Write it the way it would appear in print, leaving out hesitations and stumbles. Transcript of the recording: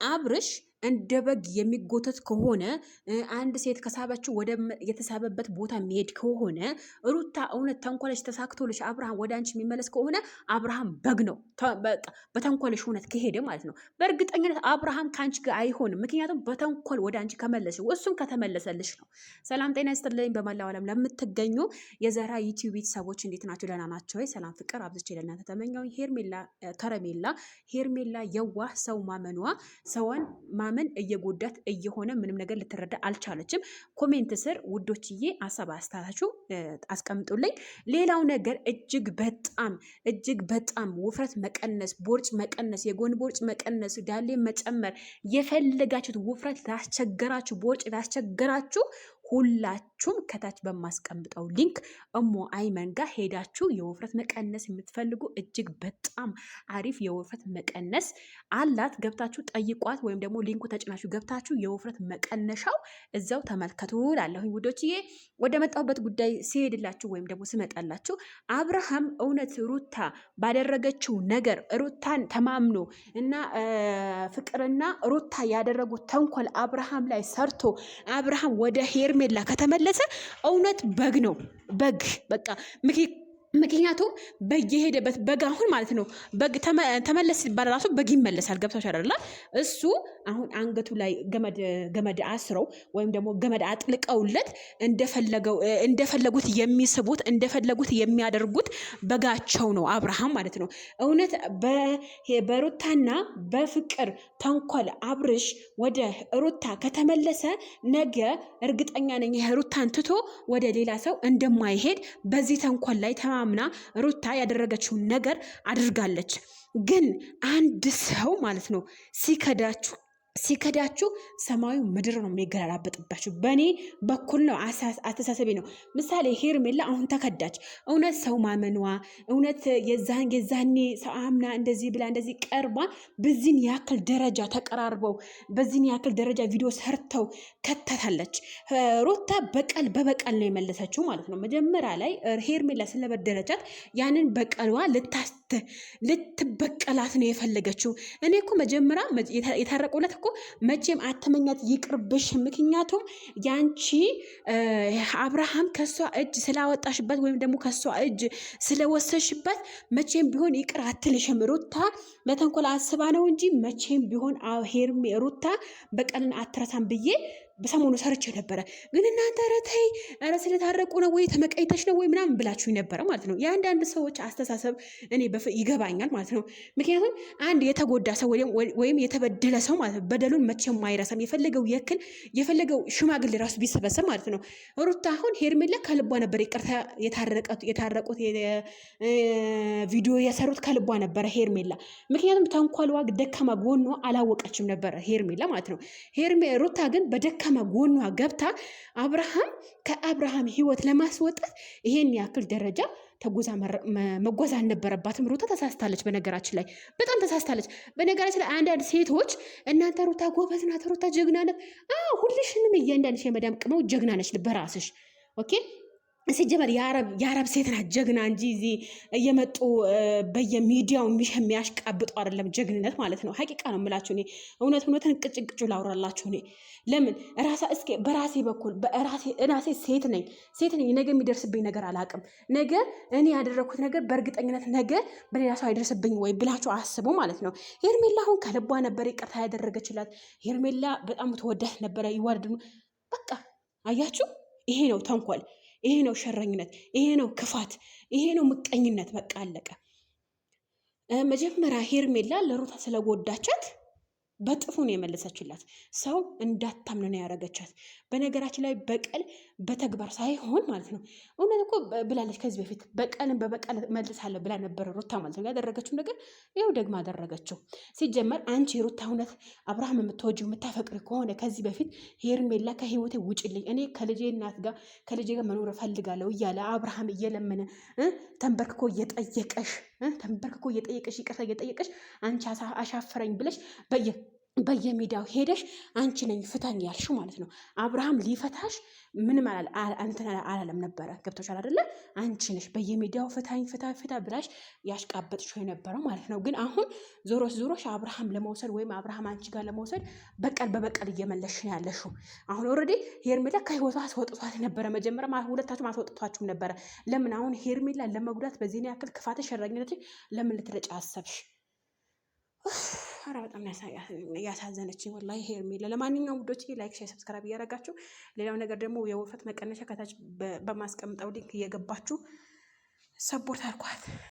አብርሽ እንደ በግ የሚጎተት ከሆነ አንድ ሴት ከሳበችው ወደ የተሳበበት ቦታ የሚሄድ ከሆነ ሩታ እውነት ተንኮለሽ ተሳክቶልሽ አብርሃም ወደ አንቺ የሚመለስ ከሆነ አብርሃም በግ ነው። በተንኮለሽ እውነት ከሄደ ማለት ነው። በእርግጠኝነት አብርሃም ከአንቺ ጋር አይሆንም። ምክንያቱም በተንኮል ወደ አንቺ ከመለሽ እሱም ከተመለሰልሽ ነው። ሰላም ጤና ይስጥልኝ። በመላው ዓለም ለምትገኙ የዘራ ዩቲዩብ ቤተሰቦች እንዴት ናቸው? ደህና ናቸው ወይ? ሰላም ፍቅር አብዝቼ ለእናንተ ተመኘው። ሄርሜላ የዋህ ሰው ማመኗ ሰውን ማመን እየጎዳት እየሆነ ምንም ነገር ልትረዳ አልቻለችም። ኮሜንት ስር ውዶችዬ ሀሳብ አስተያየታችሁ አስቀምጡልኝ። ሌላው ነገር እጅግ በጣም ውፍረት መቀነስ፣ ቦርጭ መቀነስ፣ የጎን ቦርጭ መቀነስ፣ ዳሌ መጨመር የፈለጋችሁት ውፍረት ላስቸገራችሁ፣ ቦርጭ ላስቸገራችሁ ሁላችሁም ከታች በማስቀምጠው ሊንክ እሞ አይመን ጋር ሄዳችሁ የውፍረት መቀነስ የምትፈልጉ እጅግ በጣም አሪፍ የውፍረት መቀነስ አላት። ገብታችሁ ጠይቋት፣ ወይም ደግሞ ሊንኩ ተጭናችሁ ገብታችሁ የውፍረት መቀነሻው እዛው ተመልከቱ ላለሁኝ ውዶችዬ። ወደ መጣሁበት ጉዳይ ሲሄድላችሁ ወይም ደግሞ ስመጣላችሁ አብርሃም እውነት ሩታ ባደረገችው ነገር ሩታን ተማምኖ እና ፍቅርና ሩታ ያደረጉት ተንኮል አብርሃም ላይ ሰርቶ አብርሃም ወደ ሄርሜላ ከተመለሰ እውነት በግ ነው። በግ በቃ ምክንያቱም በየሄደበት በግ አሁን ማለት ነው። በግ ተመለስ ሲባል ራሱ በግ ይመለሳል። ገብታችሁ አይደል? እሱ አሁን አንገቱ ላይ ገመድ አስረው ወይም ደግሞ ገመድ አጥልቀውለት እንደፈለጉት የሚስቡት እንደፈለጉት የሚያደርጉት በጋቸው ነው አብርሃም ማለት ነው። እውነት በሩታና በፍቅር ተንኮል አብርሽ ወደ ሩታ ከተመለሰ ነገ እርግጠኛ ነኝ ሩታን ትቶ ወደ ሌላ ሰው እንደማይሄድ በዚህ ተንኮል ላይ ምና ሩታ ያደረገችውን ነገር አድርጋለች። ግን አንድ ሰው ማለት ነው ሲከዳችሁ ሰማዩ ምድር ነው የሚገላበጥባችሁ። በእኔ በኩል ነው አስተሳሰቤ ነው። ምሳሌ ሄርሜላ አሁን ተከዳች። እውነት ሰው ማመኗ እውነት የዛኔ ሰው አምና እንደዚህ ብላ እንደዚህ ቀርባ በዚህን ያክል ደረጃ ተቀራርበው በዚህን ያክል ደረጃ ቪዲዮ ሰርተው ከተታለች። ሩታ በበቀል ነው የመለሰችው ማለት ነው። መጀመሪያ ላይ ሄርሜላ ስለበደለቻት ያንን በቀሏ ልትበቀላት ነው የፈለገችው። እኔ እኮ መጀመሪያ የታረቁለት እኮ መቼም አተመኛት ይቅርብሽ። ምክንያቱም ያንቺ አብርሃም ከሷ እጅ ስላወጣሽበት ወይም ደግሞ ከሷ እጅ ስለወሰሽበት መቼም ቢሆን ይቅር አትልሽም። ሩታ ለተንኮል አስባ ነው እንጂ መቼም ቢሆን ሩታ በቀልን አትረሳም ብዬ በሰሞኑ ሰርቼ ነበረ። ግን እናንተ ረተይ ስለታረቁ ነው ወይ ተመቀይተሽ ነው ወይ ምናምን ብላችሁ ነበረ ማለት ነው። የአንዳንድ ሰዎች አስተሳሰብ እኔ ይገባኛል ማለት ነው። ምክንያቱም አንድ የተጎዳ ሰው ወይም የተበደለ ሰው ማለት ነው በደሉን መቼም አይረሳም። የፈለገው ሽማግሌ ራሱ ቢሰበሰብ ማለት ነው። ሩታ አሁን ሄርሜላ ከልቧ ነበር ይቅርታ የታረቁት ቪዲዮ የሰሩት ከልቧ ነበረ ሄርሜላ። ምክንያቱም ተንኳልዋ ደካማ ጎኗ አላወቀችም ነበረ ሄርሜላ ማለት ነው። ሩታ ግን በደካማ ጎኗ ገብታ ከአብርሃም ህይወት ለማስወጣት ይሄን ያክል ደረጃ ተጉዛ መጓዝ አልነበረባትም። ሩታ ተሳስታለች። በነገራችን ላይ በጣም ተሳስታለች። በነገራችን ላይ አንዳንድ ሴቶች እናንተ ሩታ ጎበዝ ናት፣ ሩታ ጀግና ናት። ሁልሽንም እያንዳንድሽ የመዳም ቅመው ጀግና ነች በራስሽ። ኦኬ ሲጀመር የአረብ ሴት ናት ጀግና እንጂ እዚህ እየመጡ በየሚዲያው የሚያሽቃብጡ አይደለም ጀግንነት ማለት ነው። ሀቂቃ ነው የምላችሁ። እኔ እውነትን ቅጭቅጩ ላውራላችሁ። እኔ ለምን እስኪ በራሴ በኩል ራሴ ሴት ነኝ። ነገ የሚደርስብኝ ነገር አላውቅም። ነገ እኔ ያደረኩት ነገር በእርግጠኝነት ነገ በሌላ ሰው አይደርስብኝ ወይ ብላችሁ አስቡ ማለት ነው። ሄርሜላ አሁን ከልቧ ነበር ይቅርታ ያደረገችላት። ሄርሜላ በጣም ተወዳት ነበረ። ይዋደዱ በቃ አያችሁ። ይሄ ነው ተንኮል፣ ይሄ ነው ሸረኝነት፣ ይሄ ነው ክፋት፣ ይሄ ነው ምቀኝነት። በቃ አለቀ። መጀመሪያ ሄርሜላ ለሩታ ስለጎዳቻት በጥፉ ነው የመለሰችላት። ሰው እንዳታምን ነው ያደረገቻት። በነገራችን ላይ በቀል በተግባር ሳይሆን ማለት ነው። እውነት እኮ ብላለች ከዚህ በፊት በቀልን በበቀል መልሳለሁ ብላ ነበረ ሩታ ማለት ነው። ያደረገችው ነገር ይኸው ደግማ አደረገችው። ሲጀመር አንቺ ሩታ እውነት አብርሃም የምትወጂው የምታፈቅሪ ከሆነ ከዚህ በፊት ሄርሜላ ከህይወቴ ውጭልኝ፣ እኔ ከልጄ እናት ጋር ከልጄ ጋር መኖር እፈልጋለሁ እያለ አብርሃም እየለመነ ተንበርክኮ እየጠየቀሽ ይቅርታ እየጠየቀሽ አንቺ አሻፈረኝ ብለሽ በየሚዲያው ሄደሽ አንቺ ነኝ ፍታኝ ያልሽው ማለት ነው። አብርሃም ሊፈታሽ ምንም እንትን አላለም ነበረ። ገብቶሻል አይደለ? አንቺ ነሽ በየሚዲያው ፍታኝ ፍታ ብላሽ ያሽቃበጥሽው የነበረው ማለት ነው። ግን አሁን ዞሮሽ አብርሃም ለመውሰድ ወይም አብርሃም አንቺ ጋር ለመውሰድ በቀል በበቀል እየመለሽ ነው ያለሽው። አሁን ኦልሬዲ ሄርሜላ ከህይወቷ አስወጥቷት ነበረ። መጀመሪያ ሁለታችሁም አስወጥቷችሁም ነበረ። ለምን አሁን ሄርሜላ ለመጉዳት በዚህን ያክል ክፋትሽ፣ ሸረኝነትሽ ለምን ልትረጫ አሰብሽ? ኧረ በጣም ያሳዘነችኝ ወላሂ ሄርሜላ። ለማንኛውም ውዶች ላይክ፣ ሼር፣ ሰብስክራይብ እያደረጋችሁ ሌላው ነገር ደግሞ የውፍረት መቀነሻ ከታች በማስቀምጠው ሊንክ እየገባችሁ ሰፖርት አድርጓት።